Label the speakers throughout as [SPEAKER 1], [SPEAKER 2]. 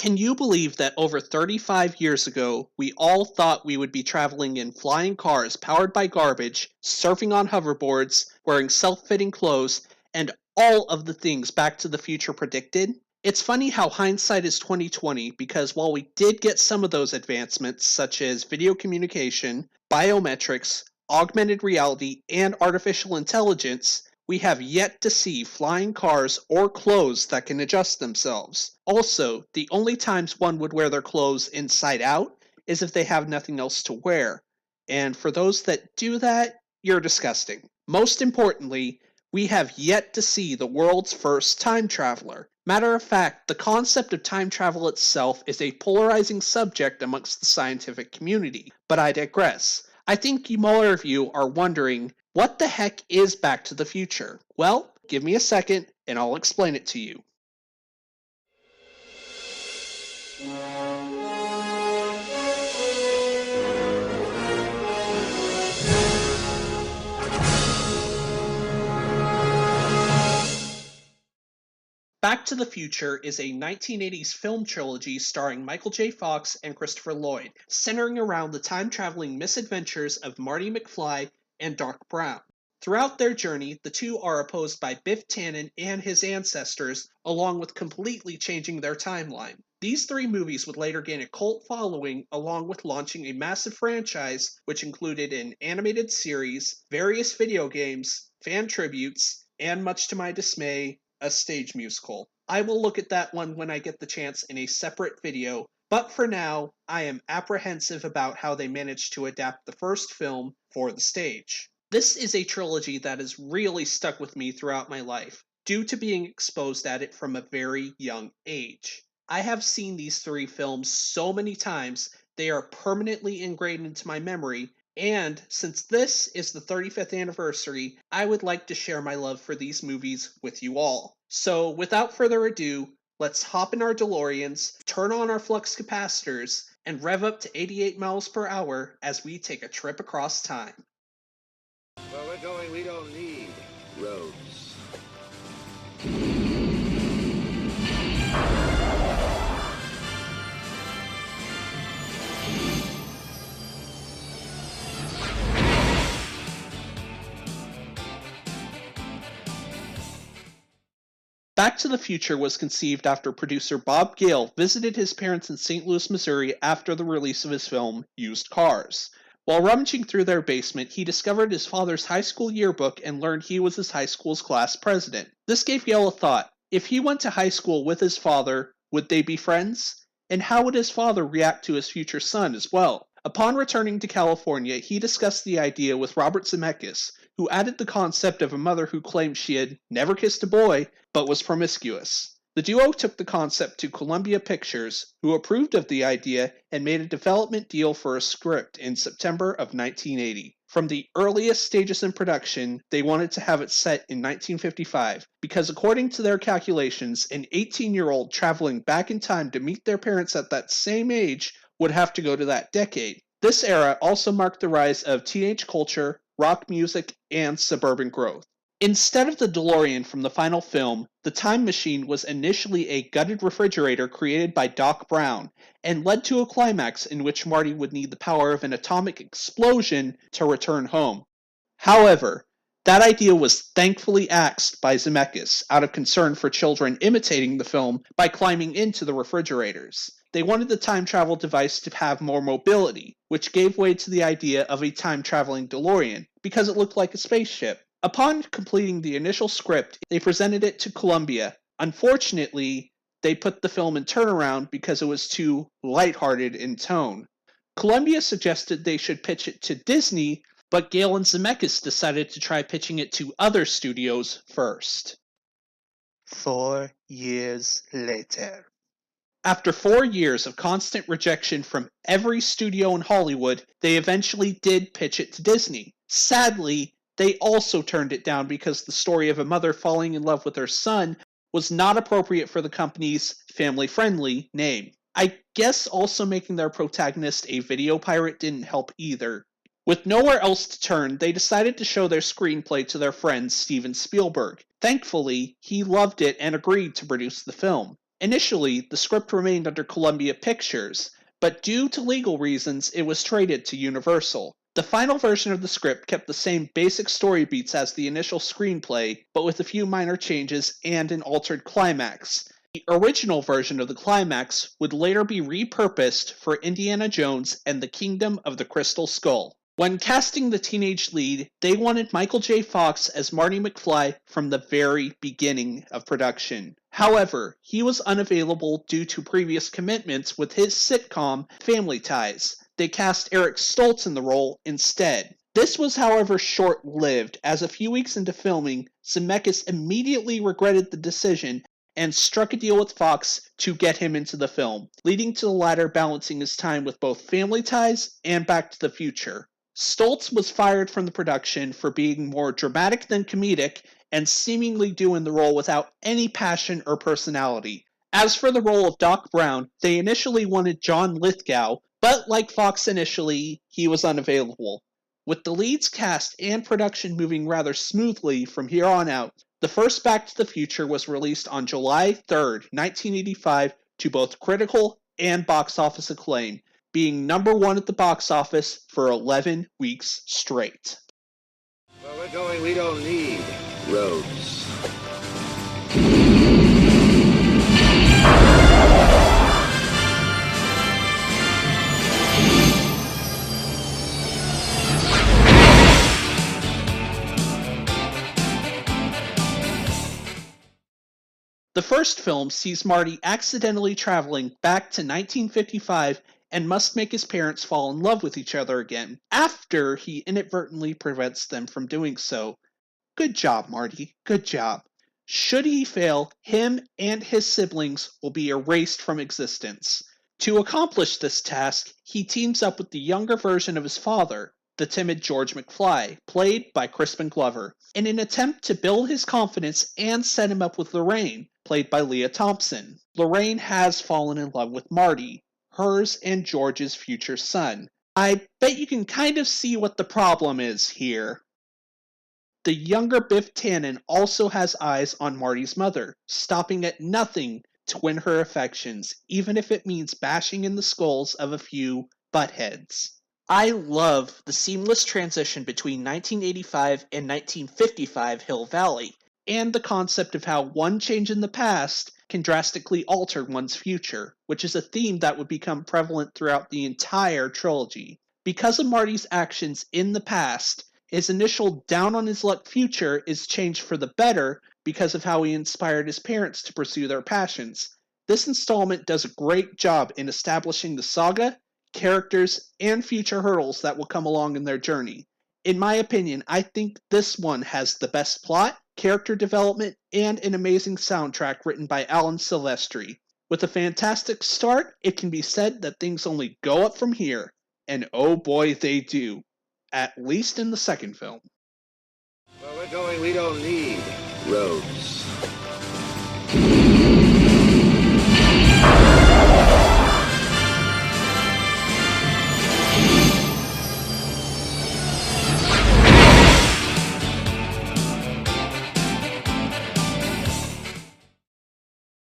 [SPEAKER 1] Can you believe that over 35 years ago, we all thought we would be traveling in flying cars powered by garbage, surfing on hoverboards, wearing self-fitting clothes, and all of the things Back to the Future predicted? It's funny how hindsight is 2020 because while we did get some of those advancements such as video communication, biometrics, augmented reality, and artificial intelligence, we have yet to see flying cars or clothes that can adjust themselves. Also, the only times one would wear their clothes inside out is if they have nothing else to wear. And for those that do that, you're disgusting. Most importantly, we have yet to see the world's first time traveler. Matter of fact, the concept of time travel itself is a polarizing subject amongst the scientific community. But I digress. I think more of you are wondering, what the heck is Back to the Future? Well, give me a second and I'll explain it to you. Back to the Future is a 1980s film trilogy starring Michael J. Fox and Christopher Lloyd, centering around the time-traveling misadventures of Marty McFly and Doc Brown. Throughout their journey, the two are opposed by Biff Tannen and his ancestors, along with completely changing their timeline. These three movies would later gain a cult following, along with launching a massive franchise, which included an animated series, various video games, fan tributes, and much to my dismay, a stage musical. I will look at that one when I get the chance in a separate video, but for now, I am apprehensive about how they managed to adapt the first film for the stage. This is a trilogy that has really stuck with me throughout my life, due to being exposed at it from a very young age. I have seen these three films so many times, they are permanently ingrained into my memory, and since this is the 35th anniversary, I would like to share my love for these movies with you all. So without further ado, let's hop in our DeLoreans, turn on our flux capacitors, and rev up to 88 miles per hour as we take a trip across time.
[SPEAKER 2] Where we're going, we don't need roads.
[SPEAKER 1] Back to the Future was conceived after producer Bob Gale visited his parents in St. Louis, Missouri after the release of his film, Used Cars. While rummaging through their basement, he discovered his father's high school yearbook and learned he was his high school's class president. This gave Gale a thought. If he went to high school with his father, would they be friends? And how would his father react to his future son as well? Upon returning to California, he discussed the idea with Robert Zemeckis, who added the concept of a mother who claimed she had never kissed a boy, but was promiscuous. The duo took the concept to Columbia Pictures, who approved of the idea and made a development deal for a script in September of 1980. From the earliest stages in production, they wanted to have it set in 1955, because according to their calculations, an 18-year-old traveling back in time to meet their parents at that same age would have to go to that decade. This era also marked the rise of teenage culture, rock music, and suburban growth. Instead of the DeLorean from the final film, the time machine was initially a gutted refrigerator created by Doc Brown and led to a climax in which Marty would need the power of an atomic explosion to return home. However, that idea was thankfully axed by Zemeckis out of concern for children imitating the film by climbing into the refrigerators. They wanted the time travel device to have more mobility, which gave way to the idea of a time-traveling DeLorean, because it looked like a spaceship. Upon completing the initial script, they presented it to Columbia. Unfortunately, they put the film in turnaround because it was too lighthearted in tone. Columbia suggested they should pitch it to Disney, but Gale and Zemeckis decided to try pitching it to other studios first.
[SPEAKER 3] 4 years later.
[SPEAKER 1] After 4 years of constant rejection from every studio in Hollywood, they eventually did pitch it to Disney. Sadly, they also turned it down because the story of a mother falling in love with her son was not appropriate for the company's family-friendly name. I guess also making their protagonist a video pirate didn't help either. With nowhere else to turn, they decided to show their screenplay to their friend Steven Spielberg. Thankfully, he loved it and agreed to produce the film. Initially, the script remained under Columbia Pictures, but due to legal reasons, it was traded to Universal. The final version of the script kept the same basic story beats as the initial screenplay, but with a few minor changes and an altered climax. The original version of the climax would later be repurposed for Indiana Jones and the Kingdom of the Crystal Skull. When casting the teenage lead, they wanted Michael J. Fox as Marty McFly from the very beginning of production. However, he was unavailable due to previous commitments with his sitcom Family Ties. They cast Eric Stoltz in the role instead. This was, however, short-lived, as a few weeks into filming, Zemeckis immediately regretted the decision and struck a deal with Fox to get him into the film, leading to the latter balancing his time with both Family Ties and Back to the Future. Stoltz was fired from the production for being more dramatic than comedic and seemingly doing the role without any passion or personality. As for the role of Doc Brown, they initially wanted John Lithgow, but like Fox initially, he was unavailable. With the leads cast and production moving rather smoothly from here on out, the first Back to the Future was released on July 3rd, 1985, to both critical and box office acclaim, being number one at the box office for 11 weeks straight.
[SPEAKER 2] Where we're going, we don't need roads.
[SPEAKER 1] The first film sees Marty accidentally traveling back to 1955 and must make his parents fall in love with each other again, after he inadvertently prevents them from doing so. Good job, Marty. Good job. Should he fail, him and his siblings will be erased from existence. To accomplish this task, he teams up with the younger version of his father, the timid George McFly, played by Crispin Glover, in an attempt to build his confidence and set him up with Lorraine, played by Leah Thompson. Lorraine has fallen in love with Marty, hers and George's future son. I bet you can kind of see what the problem is here. The younger Biff Tannen also has eyes on Marty's mother, stopping at nothing to win her affections, even if it means bashing in the skulls of a few buttheads. I love the seamless transition between 1985 and 1955 Hill Valley, and the concept of how one change in the past can drastically alter one's future, which is a theme that would become prevalent throughout the entire trilogy. Because of Marty's actions in the past, his initial down-on-his-luck future is changed for the better because of how he inspired his parents to pursue their passions. This installment does a great job in establishing the saga, characters, and future hurdles that will come along in their journey. In my opinion, I think this one has the best plot, character development, and an amazing soundtrack written by Alan Silvestri. With a fantastic start, it can be said that things only go up from here, and oh boy they do. At least in the second film.
[SPEAKER 2] Where we're going, we don't need roads.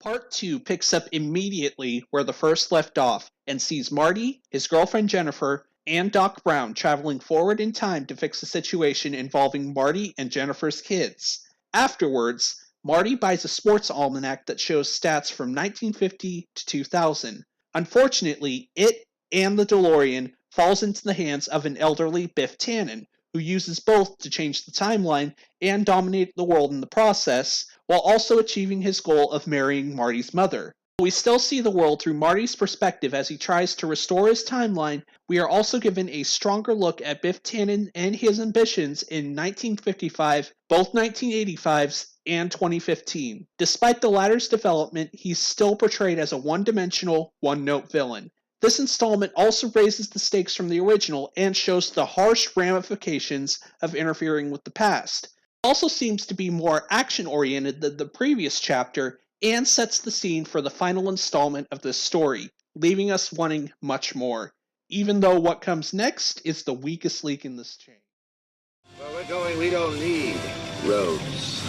[SPEAKER 1] Part 2 picks up immediately where the first left off and sees Marty, his girlfriend Jennifer, and Doc Brown traveling forward in time to fix a situation involving Marty and Jennifer's kids. Afterwards, Marty buys a sports almanac that shows stats from 1950 to 2000. Unfortunately, it and the DeLorean falls into the hands of an elderly Biff Tannen, who uses both to change the timeline and dominate the world in the process, while also achieving his goal of marrying Marty's mother. We still see the world through Marty's perspective as he tries to restore his timeline. We are also given a stronger look at Biff Tannen and his ambitions in 1955, both 1985's, and 2015. Despite the latter's development, he's still portrayed as a one-dimensional, one-note villain. This installment also raises the stakes from the original and shows the harsh ramifications of interfering with the past. It also seems to be more action-oriented than the previous chapter, and sets the scene for the final installment of this story, leaving us wanting much more, even though what comes next is the weakest link in this chain.
[SPEAKER 2] Where we're going, we don't need roads.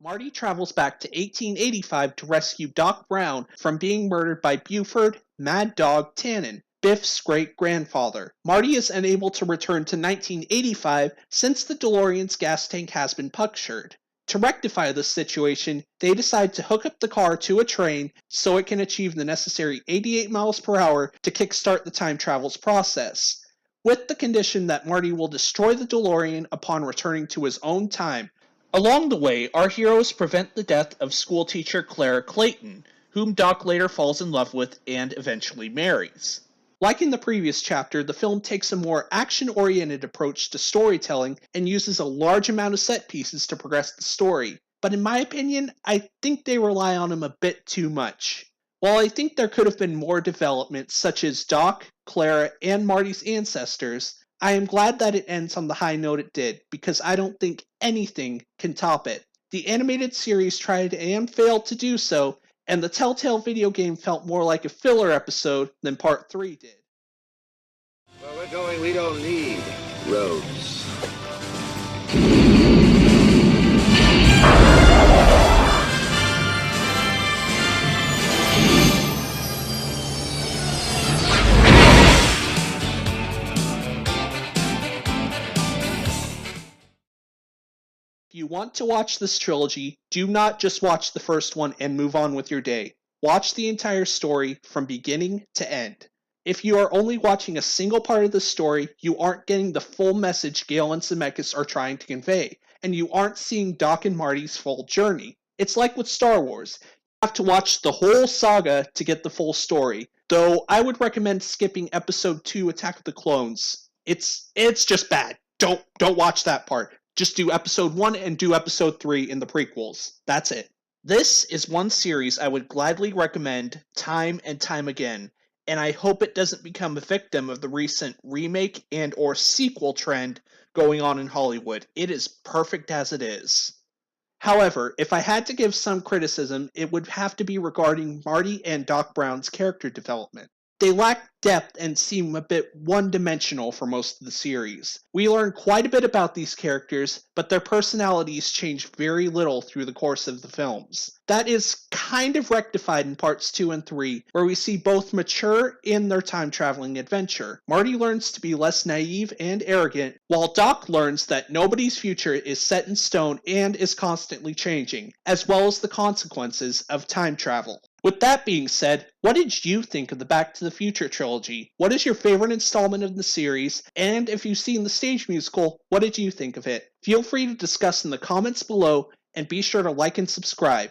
[SPEAKER 1] Marty travels back to 1885 to rescue Doc Brown from being murdered by Buford Mad Dog Tannen, Biff's great-grandfather. Marty is unable to return to 1985 since the DeLorean's gas tank has been punctured. To rectify this situation, they decide to hook up the car to a train so it can achieve the necessary 88 miles per hour to kickstart the time travel's process, with the condition that Marty will destroy the DeLorean upon returning to his own time. Along the way, our heroes prevent the death of schoolteacher Clara Clayton, whom Doc later falls in love with and eventually marries. Like in the previous chapter, the film takes a more action-oriented approach to storytelling and uses a large amount of set pieces to progress the story, but in my opinion, I think they rely on them a bit too much. While I think there could have been more development, such as Doc, Clara, and Marty's ancestors, I am glad that it ends on the high note it did, because I don't think anything can top it. The animated series tried and failed to do so, and the Telltale video game felt more like a filler episode than Part 3 did.
[SPEAKER 2] Where we're going, we don't need roads.
[SPEAKER 1] If you want to watch this trilogy, do not just watch the first one and move on with your day. Watch the entire story from beginning to end. If you are only watching a single part of the story, you aren't getting the full message Gale and Zemeckis are trying to convey, and you aren't seeing Doc and Marty's full journey. It's like with Star Wars. You have to watch the whole saga to get the full story, though I would recommend skipping Episode 2 Attack of the Clones. It's just bad. Don't watch that part. Just do Episode 1 and do Episode 3 in the prequels. That's it. This is one series I would gladly recommend time and time again, and I hope it doesn't become a victim of the recent remake and or sequel trend going on in Hollywood. It is perfect as it is. However, if I had to give some criticism, it would have to be regarding Marty and Doc Brown's character development. They lack depth and seem a bit one-dimensional for most of the series. We learn quite a bit about these characters, but their personalities change very little through the course of the films. That is kind of rectified in parts 2 and 3, where we see both mature in their time-traveling adventure. Marty learns to be less naive and arrogant, while Doc learns that nobody's future is set in stone and is constantly changing, as well as the consequences of time travel. With that being said, what did you think of the Back to the Future trilogy? What is your favorite installment of the series? And if you've seen the stage musical, what did you think of it? Feel free to discuss in the comments below, and be sure to like and subscribe.